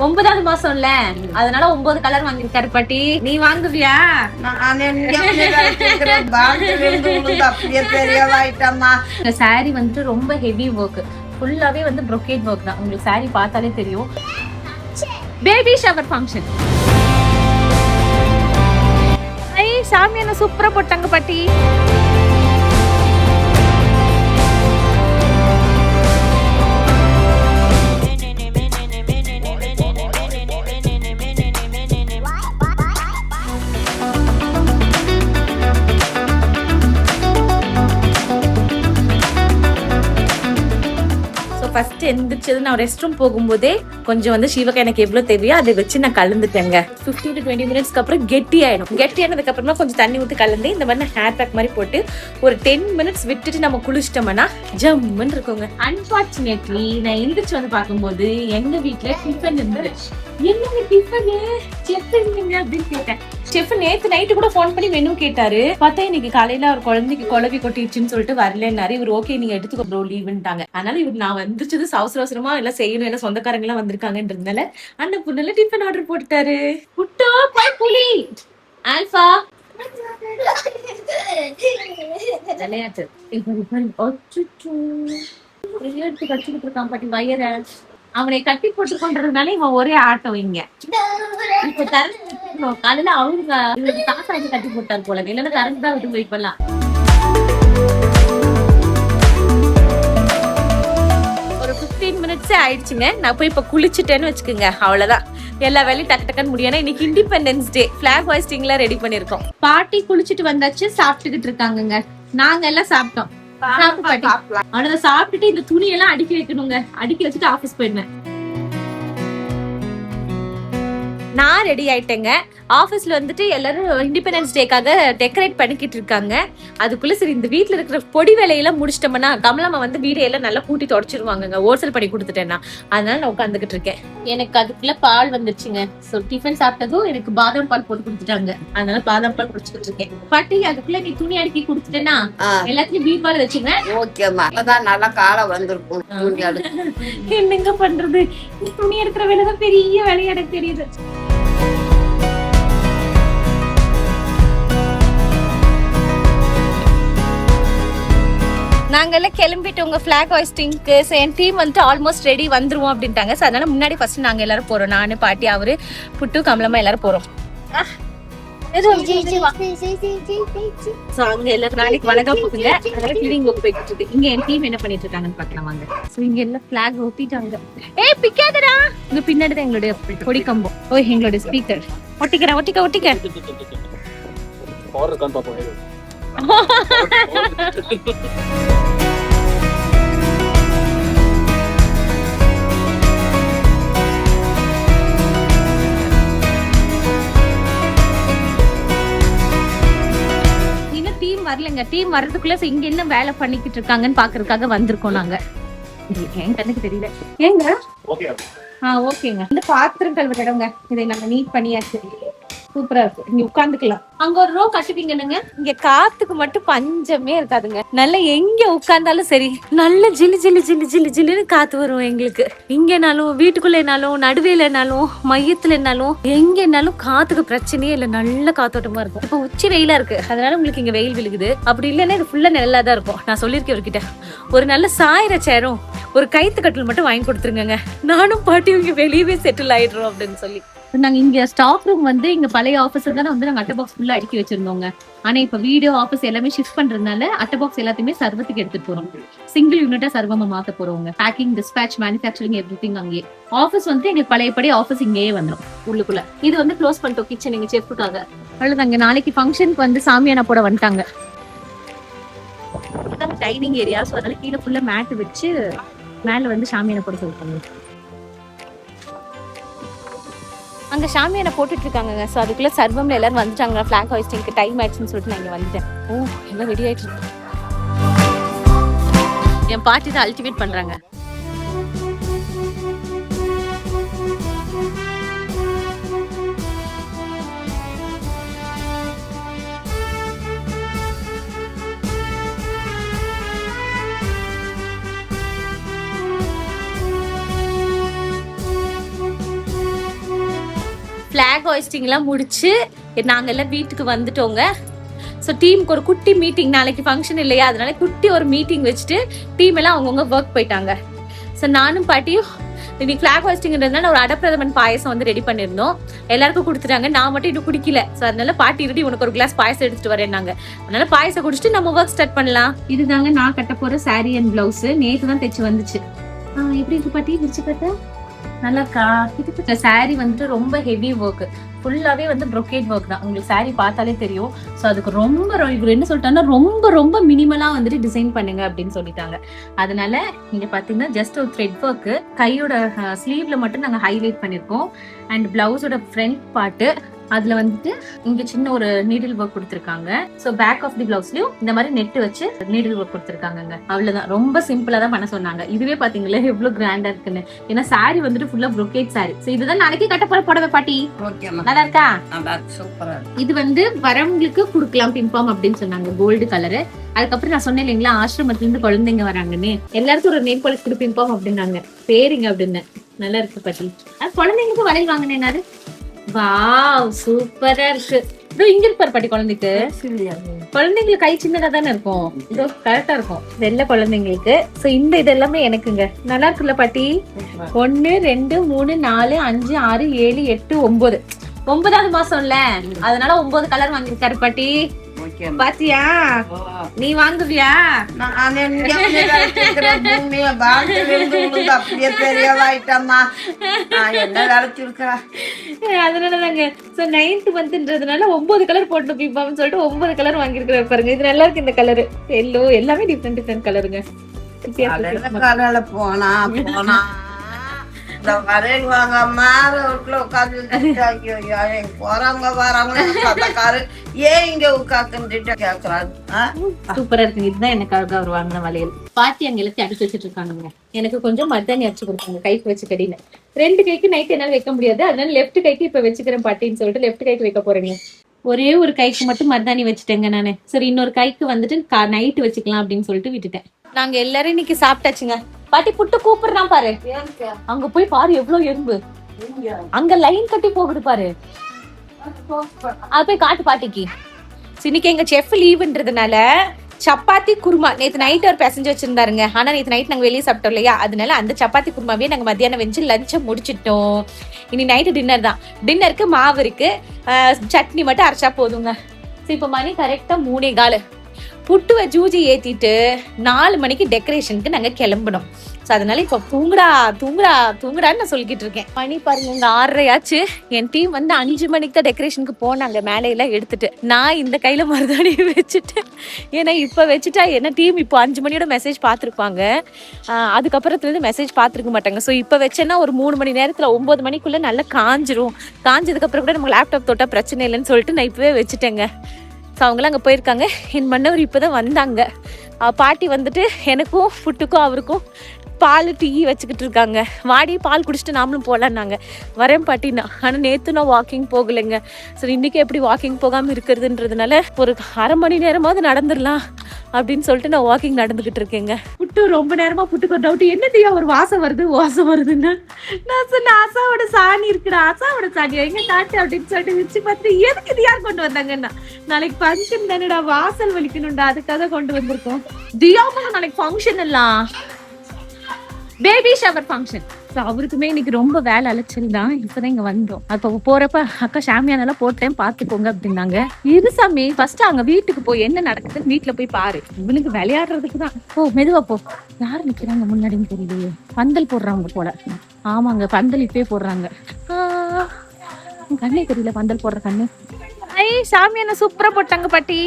9வது மாசம்ல, அதனால 9 கலர் வாங்கிருக்காரு பாட்டி. நீ வாங்குவியா? இந்த saree வந்து ரொம்ப ஹெவி ஒர்க், ஃபுல்லாவே வந்து brocade ஒர்க் தான். உங்களுக்கு saree பார்த்தாலே தெரியும். Baby shower function. ஐ சாமியான சூப்பரா போட்டாங்க பாட்டி. ஃபர்ஸ்ட் எந்திரிச்சது நான் ரெஸ்ட் ரூம் போகும்போதே கொஞ்சம் வந்து சிவகா எனக்கு எவ்வளவு தேவையோ அதை வச்சு நான் கலந்துட்டேங்க. 15 to 20 மினிட்ஸ்க்கு அப்புறம் கெட்டி ஆயிடும். கெட்டி ஆனதுக்கு அப்புறமா கொஞ்சம் தண்ணி ஊற்றி கலந்து இந்த மாதிரி ஹேர் பேக் மாதிரி போட்டு ஒரு 10 மினிட்ஸ் விட்டுட்டு நம்ம குளிச்சிட்டோம்னா ஜம்முன்னு இருக்குங்க. அன்பார்ச்சுனேட்லி நான் எந்திரிச்சு வந்து பார்க்கும்போது எங்க வீட்டுல டிஃபன் இருந்தது. என்னங்க டிஃபனு செஃப் இருந்தீங்க அப்படின்னு கேட்டேன். செஃப் நேத்து நைட்டு கூட போன் பண்ணி மெனு கேட்டாரு. பார்த்தா இன்னைக்கு காலையில ஒரு குழந்தைக்கு குழவி கொட்டிடுச்சுன்னு சொல்லிட்டு வரலன்னாரு. இவர் ஓகே நீங்க எடுத்துக்கோ ப்ரோ லீவுன்ட்டாங்க. அதனால இவர் நான் வந்துச்சது அவசரமா எல்லாம் செய்யணும், எல்லாம் சொந்தக்காரங்க எல்லாம் வந்திருக்காங்கன்றதுனால அந்த பொண்ணுல டிஃபன் ஆர்டர் போட்டுட்டாரு. புட்டோ பாய் புலி ஆல்பா விளையாட்டு கடிச்சுட்டு இருக்கான் பாட்டி வயர. அவனை கட்டி போட்டு கொண்டதுனால இவன் ஒரே ஆட்டம் இங்க. இப்ப கரண்ட் காலையில அவங்க இவருக்கு தாத்தா வந்து கட்டி போட்டாரு போல, இல்லைன்னா கரண்ட் தான் விட்டு போய்ப்பலாம். ஒரு 15 மினிட்ஸே ஆயிடுச்சுங்க. நான் போய் இப்ப குளிச்சுட்டேன்னு வச்சுக்கோங்க, அவ்வளவுதான். எல்லா வேலையும் டக்கு டக்குன்னு முடியும். இன்னைக்கு இண்டிபெண்டன்ஸ் டே, பிளாக் ஹாய்ஸ்டிங்ல ரெடி பண்ணிருக்கோம். பாட்டி குளிச்சுட்டு வந்தாச்சு, சாப்பிட்டுக்கிட்டு இருக்காங்க. நாங்க எல்லாம் சாப்பிட்டோம். சாப்பிட்டுட்டு இந்த துணி எல்லாம் அடுக்கி வைக்கணுங்க. அடுக்கி வச்சுட்டு ஆபீஸ் போயிடுவேன். நான் ரெடி ஆயிட்டேங்க. ஆபீஸ்ல வந்துட்டு எல்லாரும் இண்டிபெண்டன்ஸ் டேக்காக டெக்கரேட் பண்ணிக்கிட்டு இருக்காங்க. அதுக்குள்ள சரி இந்த வீட்டுல இருக்கிற பொடி வேலையெல்லாம் முடிச்சிட்டோம்னா கமலாமா வந்து வீடையெல்லாம் நல்லா கூட்டி தொடச்சிருவாங்க. ஓர்சல் பண்ணி கொடுத்துட்டேன்னா அதனால நான் உட்காந்துக்கிட்டு இருக்கேன். எனக்கு அதுக்குள்ள பால் வந்துருச்சுங்க. ஸோ டிஃபன் சாப்பிட்டதும் எனக்கு பாதாம் பால் போட்டு கொடுத்துட்டாங்க. அதனால பாதாம் பால் குடிச்சுக்கிட்டு இருக்கேன். பாட்டி அதுக்குள்ள நீ துணி அடுக்கி கொடுத்துட்டேன்னா எல்லாத்தையும் பீர் பால் வச்சுங்க. ஓகேமா, அதான் நல்லா காலம் வந்திருக்கும். என்னங்க பண்றது, துணி எடுக்கிற வேலைதான் பெரிய வேலையா எனக்கு தெரியுது. நாங்க எல்லாம் கிளம்பிட்டு உங்க பிளாக் ஹாய்ஸ்டிங்க்கு என் டீம் வந்துட்டு ஆல்மோஸ்ட் ரெடி வந்துருவோம் அப்படின்ட்டாங்க. ஸோ அதனால முன்னாடி ஃபர்ஸ்ட் நாங்க எல்லாரும் போறோம். நானு பாட்டி அவரு புட்டு கமலமா எல்லாரும் போறோம். அங்க எல்லாரும் நாளைக்கு வழக்கா போகுங்க. அதனால கிளீனிங் ஒர்க் போயிட்டு இருக்கு. இங்க என் டீம் என்ன பண்ணிட்டு இருக்காங்கன்னு பாக்கலாம் வாங்க. ஸோ இங்க எல்லாம் பிளாக் ஒட்டிட்டாங்க. ஏய் பிக்காதடா, இங்க பின்னாடி தான் எங்களுடைய கொடி கம்பம். ஓ எங்களுடைய ஸ்பீக்கர் ஒட்டிக்கிறேன். ஒட்டிக்க டீம் வரலங்க. டீம் வர்றதுக்குள்ள இங்க என்ன வேலை பண்ணிக்கிட்டு இருக்காங்கன்னு பாக்குறதுக்காக வந்திருக்கோம் நாங்க. என் கண்ணுக்கு தெரியல ஏங்க. ஓகேங்க. இந்த பாத்திரம் கழுவுற இடங்க, இதை நாங்க நீட் பண்ணியாச்சு. சூப்பரா இருக்கு. இங்க உட்காந்துக்கலாம். அங்க ஒரு ரோ கட்டுவீங்கன்னுங்க. இங்க காத்துக்கு மட்டும் பஞ்சமே இருக்காதுங்க. நல்லா எங்க உட்கார்ந்தாலும் சரி நல்ல ஜில்லு ஜில்லு ஜில்லு ஜில்லு ஜில்லுன்னு காத்து வரும் எங்களுக்கு. இங்கனாலும் வீட்டுக்குள்ளனாலும் நடுவேலனாலும் மையத்துலனாலும் எங்கனாலும் காத்துக்கு பிரச்சனையே இல்ல. நல்ல காத்தோட்டமா இருக்கும். இப்ப உச்சி வெயிலா இருக்கு, அதனால உங்களுக்கு இங்க வெயில் விழுகுது. அப்படி இல்லைன்னா இது ஃபுல்லா நல்லாதான் இருக்கும். நான் சொல்லியிருக்கேன் இவர்கிட்ட ஒரு நல்ல சாயிர சேரும் ஒரு கைத்து கட்டில் மட்டும் வாங்கி கொடுத்துருங்க. நானும் பாட்டி இங்க வெளியவே செட்டில் ஆயிடுறோம் அப்படின்னு சொல்லி. நாங்க இங்க ஸ்டாக் ரூம் வந்து இங்க பழைய ஆபீஸ் தானே வந்து நாங்க அட்டை பாக்ஸ் ஃபுல்லா அடுக்கி வச்சிருந்தோங்க. ஆனா இப்ப வீடியோ ஆபீஸ் எல்லாமே ஷிஃப்ட் பண்றதுனால அட்டை பாக்ஸ் எல்லாத்தையுமே சர்வத்துக்கு எடுத்துட்டு போறோம். சிங்கிள் யூனிட்டா சர்வமா மாத்த போறோங்க. பேக்கிங், டிஸ்பேச், மேனுஃபேக்சரிங் எவ்ரிதிங் அங்கேயே. ஆபீஸ் வந்து எங்களுக்கு பழையபடி ஆபீஸ் இங்கேயே வந்துடும் உள்ளுக்குள்ள. இது வந்து க்ளோஸ் பண்ணிட்டோம் கிச்சன் எங்க செஃப்க்காக. அவ்வளவுதாங்க. நாளைக்கு ஃபங்க்ஷனுக்கு வந்து சாமியானா போட வந்துட்டாங்க. டைனிங் ஏரியா, ஸோ அதனால கீழே ஃபுல்லா மேட் வச்சு மேல வந்து சாமியானா போட சொல்லிட்டாங்க. அங்க சாமியானை போட்டுட்டு இருக்காங்க. ஸோ அதுக்குள்ள சர்வம்ல எல்லாரும் வந்துட்டாங்க. பிளாக் ஹாய்ஸ்டிங்க்கு டைம் ஆயிடுச்சுன்னு சொல்லிட்டு நான் இங்க வந்துட்டேன். ஓ எல்லாம் ரெடி ஆயிட்டு இருக்கு. என் பாட்டி தான் அல்டிமேட் பண்றாங்க. ஃபிளாக் ஹாய்ஸ்டிங்லாம் முடிச்சு நாங்க எல்லாம் வீட்டுக்கு வந்துட்டோங்க. ஸோ டீமுக்கு ஒரு குட்டி மீட்டிங், நாளைக்கு ஃபங்க்ஷன் இல்லையா, அதனால குட்டி ஒரு மீட்டிங் வச்சுட்டு டீம் எல்லாம் அவங்கவுங்க ஒர்க் போயிட்டாங்க. ஸோ நானும் பாட்டியும் இன்னைக்கு ஃபிளாக் ஹாய்ஸ்டிங்கிறதுனால ஒரு அடப்பிரதமன் பாயசம் வந்து ரெடி பண்ணிருந்தோம். எல்லாருக்கும் கொடுத்துட்டாங்க, நான் மட்டும் இன்னும் குடிக்கல. ஸோ அதனால பாட்டி ரெடி உனக்கு ஒரு கிளாஸ் பாயசம் எடுத்துட்டு வரேன்னாங்க. அதனால பாயசம் குடிச்சிட்டு நம்ம ஒர்க் ஸ்டார்ட் பண்ணலாம். இதுதாங்க நான் கட்ட போற சாரி அண்ட் பிளவுஸ். நேற்று தான் தைச்சு வந்துச்சு. எப்படி இருக்கு பாட்டி விரிச்சு கட்ட? நல்லா இருக்கா? கிட்டத்தட்ட சாரி வந்துட்டு ரொம்ப ஹெவி ஒர்க், ஃபுல்லாவே வந்து ப்ரொக்கேட் ஒர்க் தான். உங்களுக்கு சாரி பார்த்தாலே தெரியும். ஸோ அதுக்கு ரொம்ப என்ன சொல்லிட்டாங்கன்னா ரொம்ப ரொம்ப மினிமலா வந்துட்டு டிசைன் பண்ணுங்க அப்படின்னு சொல்லிட்டாங்க. அதனால நீங்க பாத்தீங்கன்னா ஜஸ்ட் ஒரு த்ரெட் ஒர்க், கையோட ஸ்லீவ்ல மட்டும் நாங்க ஹைலைட் பண்ணிருக்கோம். அண்ட் பிளவுஸோட ஃப்ரண்ட் பார்ட் அதுல வந்துட்டு இங்க சின்ன ஒரு நீடில் ஒர்க் கொடுத்துருக்காங்க. சோ பேக் ஆஃப் தி பிளவுஸ்லயும் இந்த மாதிரி நெட் வச்சு நீடில் ஒர்க் கொடுத்துருக்காங்க. அவ்வளவுதான், ரொம்ப சிம்பிளா தான் பண்ண சொன்னாங்க. இதுவே பாத்தீங்களா எவ்வளவு கிராண்டா இருக்குன்னு. ஏன்னா சாரி வந்துட்டு ஃபுல்லா ப்ரொக்கேட் சாரி. சோ இதுதான் நாளைக்கு கட்ட போற புடவை பாட்டி. நல்லா இருக்கா? இது வந்து வரவங்களுக்கு குடுக்கலாம் பிம்பம் அப்படின்னு சொன்னாங்க, கோல்டு கலரு. அதுக்கப்புறம் நான் சொன்னேன் இல்லைங்களா, ஆசிரமத்துல இருந்து குழந்தைங்க வராங்கன்னு, எல்லாருக்கும் ஒரு நெயில் பாலிஷ் பிம்பம் அப்படின்னாங்க. பேருங்க அப்படின்னு. நல்லா இருக்கு பாட்டி. குழந்தைங்களுக்கு வளையல் வாங்கினேன். வாவ் சூப்பரா இருக்கு. இதோ இங்க இருப்பாரு பாட்டி. குழந்தைங்களுக்கு கை சின்னதா தானே இருக்கும், இதோ கரெக்டா இருக்கும் வெள்ளை குழந்தைங்களுக்கு. சோ இந்த இது எல்லாமே எனக்குங்க. நல்லா இருக்குல்ல பாட்டி? 1 2 3 4 5 6 7 8 9 9வது மாசம்ல, அதனால 9 கலர் வாங்கிருக்காரு பாட்டி. பாத்தியா? நீ வாங்குவியா? அதனாலதாங்க 9th மந்த்ன்றதுனால 9 கலர் போட்டு பிம்பான்னு சொல்லிட்டு 9 கலர் வாங்கிருக்கிறாரு பாருங்க. இது நல்லா இருக்கு. இந்த கலரு எல்லோ எல்லாமே டிஃப்ரெண்ட் கலருங்க. போனா வரையில் வாங்க உட்காந்து போறவங்க வராங்க ஏன் இங்க உட்காந்துட்டு கேக்குறாங்க. சூப்பரா இருக்கு. இதுதான் எனக்காக அவர் வாங்கின வளையல். பாட்டி அங்க எல்லாத்தையும் அடிச்சு வச்சுட்டு இருக்காங்க. எனக்கு கொஞ்சம் மருதாணி அடிச்சு கொடுத்தாங்க கைக்கு வச்சு கடியில. 2 கைக்கு நைட் என்னால வைக்க முடியாது, அதனால லெஃப்ட் கைக்கு இப்ப வச்சுக்கிறேன் பாட்டின்னு சொல்லிட்டு லெஃப்ட் கைக்கு வைக்க போறேங்க. ஒரே ஒரு கைக்கு மட்டும் மருதாணி வச்சுட்டேங்க நானு. சரி இன்னொரு கைக்கு வந்துட்டு நைட்டு வச்சுக்கலாம் அப்படின்னு சொல்லிட்டு விட்டுட்டேன். நாங்க எல்லாரும் இன்னைக்கு சாப்பிட்டாச்சுங்க. பாட்டி புட்டு கூப்பிடுறான் பாரு. அங்க போய் பாரு எவ்வளவு எறும்பு. அங்க லைன் கட்டி போகுது பாரு. அது போய் காட்டு பாட்டிக்கு. இன்னைக்கு எங்க செஃப் லீவுன்றதுனால சப்பாத்தி குருமா நேத்து நைட் ஒரு பிசைஞ்சு வச்சிருந்தாருங்க. ஆனா நேத்து நைட் நாங்க வெளியே சாப்பிட்டோம் இல்லையா, அதனால அந்த சப்பாத்தி குருமாவே நாங்க மத்தியானம் வச்சு லஞ்சை முடிச்சிட்டோம். இனி நைட்டு டின்னர் தான். டின்னருக்கு மாவு இருக்கு, சட்னி மட்டும் அரைச்சா போதுங்க. இப்ப மணி கரெக்டா 3:15. புட்டுவை ஜூஜி ஏத்திட்டு 4 மணிக்கு டெக்கரேஷனுக்கு நாங்க கிளம்பணும். ஸோ அதனால இப்போ தூங்குடான்னு நான் சொல்லிக்கிட்டு இருக்கேன். மணி பாருங்க இங்க 6:30 ஆச்சு. என் டீம் வந்து 5 மணிக்கு தான் டெக்கரேஷனுக்கு போனாங்க மேலையெல்லாம் எடுத்துட்டு. நான் இந்த கையில மருதாணி வச்சுட்டேன். ஏன்னா இப்போ வச்சுட்டா என்ன டீம் இப்போ 5 மணியோட மெசேஜ் பார்த்துருப்பாங்க, அதுக்கப்புறத்துலேருந்து மெசேஜ் பார்த்துருக்க மாட்டாங்க. ஸோ இப்போ வச்சேன்னா ஒரு 3 மணி நேரத்தில் 9 மணிக்குள்ளே நல்லா காஞ்சிரும். காஞ்சதுக்கப்புறம் கூட நமக்கு லேப்டாப் தொட்டா பிரச்சனை இல்லைன்னு சொல்லிட்டு நான் இப்போவே வச்சுட்டேங்க. ஸோ அவங்களாம் அங்கே போயிருக்காங்க. என் மன்னவர் இப்போ தான் வந்தாங்க. பாட்டி வந்துட்டு எனக்கும் புட்டுக்கும் அவருக்கும் பால் டீ வச்சுக்கிட்டு இருக்காங்க. வாடி பால் குடிச்சிட்டு நாமளும் போகலான்னாங்க. வரேன் பாட்டினா. ஆனால் நேற்று நான் வாக்கிங் போகலைங்க. சரி இன்றைக்கி எப்படி வாக்கிங் போகாமல் இருக்கிறதுன்றதுனால ஒரு அரை மணி நேரமாவது நடந்துடலாம் அப்படின்னு சொல்லிட்டு நான் வாக்கிங் நடந்துக்கிட்டு இருக்கேங்க. புட்டு ரொம்ப நேரமாக புட்டுக்கு ஒரு டவுட், என்னத்தையா ஒரு வாசம் வருதுன்னு நான் சொன்ன ஆசாவோட சாணி இருக்குடா, ஆசாவோட சாணி எங்க காட்டு அப்படின்னு சொல்லிட்டு வச்சு பார்த்து எதுக்கு இது யார் கொண்டு வந்தாங்கன்னா, நாளைக்கு ஃபங்க்ஷன் தானடா வாசல் வலிக்கணும்டா அதுக்காக கொண்டு வந்திருக்கோம். தியாமா நாளைக்கு ஃபங்க்ஷன் எல்லாம் பேபி ஷவர் ஃபங்க்ஷன். ஸோ அவருக்குமே இன்னைக்கு ரொம்ப வேலை அலைச்சல் தான். இப்போதான் இங்கே வந்தோம். அப்போ போறப்ப அக்கா ஷாமியானெல்லாம் போட்டேன் பார்த்துக்கோங்க அப்படின்னாங்க. இருசாமி ஃபர்ஸ்ட் அங்கே வீட்டுக்கு போய் என்ன நடக்குதுன்னு வீட்டில் போய் பாரு, இவனுக்கு விளையாடுறதுக்கு தான். ஓ மெதுவா போ. யார் நிற்கிறாங்க முன்னாடின்னு தெரியலையே. பந்தல் போடுறாங்க போல. ஆமாங்க பந்தல் இப்பயே போடுறாங்க. கண்ணே தெரியல பந்தல் போடுற கண்ணு. ஐ சாமியான சூப்பரா போட்டாங்க பாட்டி.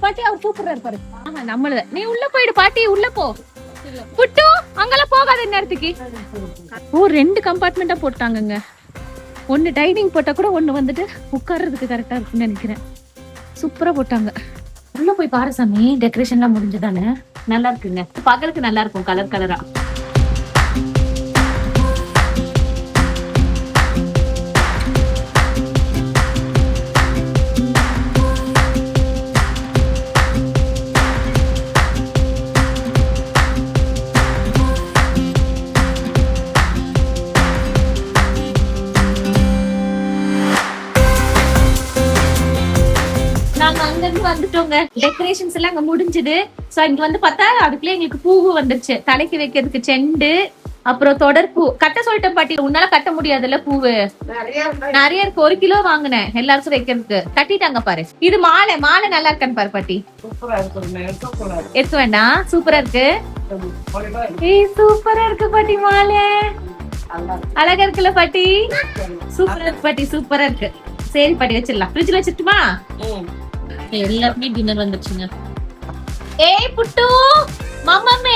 பாட்டி அவர் கூப்பிடுறாரு பாரு. நம்மள நீ உள்ள போயிடு பாட்டி, உள்ள போ. புட்டு அங்கெல்லாம் போகாத நேரத்துக்கு. ஓ 2 கம்பார்ட்மெண்டா போட்டாங்கங்க. 1 டைனிங் போட்டா கூட 1 வந்துட்டு உட்கார்றதுக்கு கரெக்டா இருக்குன்னு நினைக்கிறேன். சூப்பரா போட்டாங்க. உள்ள போய் பாரு சாமி, டெக்கரேஷன்லாம் முடிஞ்சுதானே. நல்லா இருக்குங்க, பகலுக்கு நல்லா இருக்கும் கலர் கலரா. இங்க வந்துட்டோங்க. டெக்கரேஷன்ஸ் எல்லாம் அங்க முடிஞ்சது. சோ இங்க வந்து பார்த்தா அதுக்குள்ளே எங்களுக்கு பூவு வந்துருச்சு. தலைக்கு வைக்கிறதுக்கு செண்டு, அப்புறம் தொடர்பூ. கட்ட சொல்லிட்டேன் பாட்டி, உன்னால கட்ட முடியாதுல்ல பூவு. நிறைய இருக்கு. 1 கிலோ வாங்கினேன் எல்லாருக்கும் வைக்கிறதுக்கு. கட்டிட்டாங்க பாரு. இது மாலை. மாலை நல்லா இருக்கான்னு பாரு பாட்டி. எடுக்க வேண்டாம். சூப்பரா இருக்கு. சூப்பரா இருக்கு பாட்டி மாலை. அழகா இருக்குல்ல பாட்டி. சூப்பரா இருக்கு பாட்டி. சூப்பரா இருக்கு. சரி பாட்டி வச்சிடலாம். ஃப்ரிட்ஜ்ல வச்சிட்டுமா? எல்லாருமே டின்னர் வந்துருச்சுங்க. ஏய் புட்டு, மாமாமே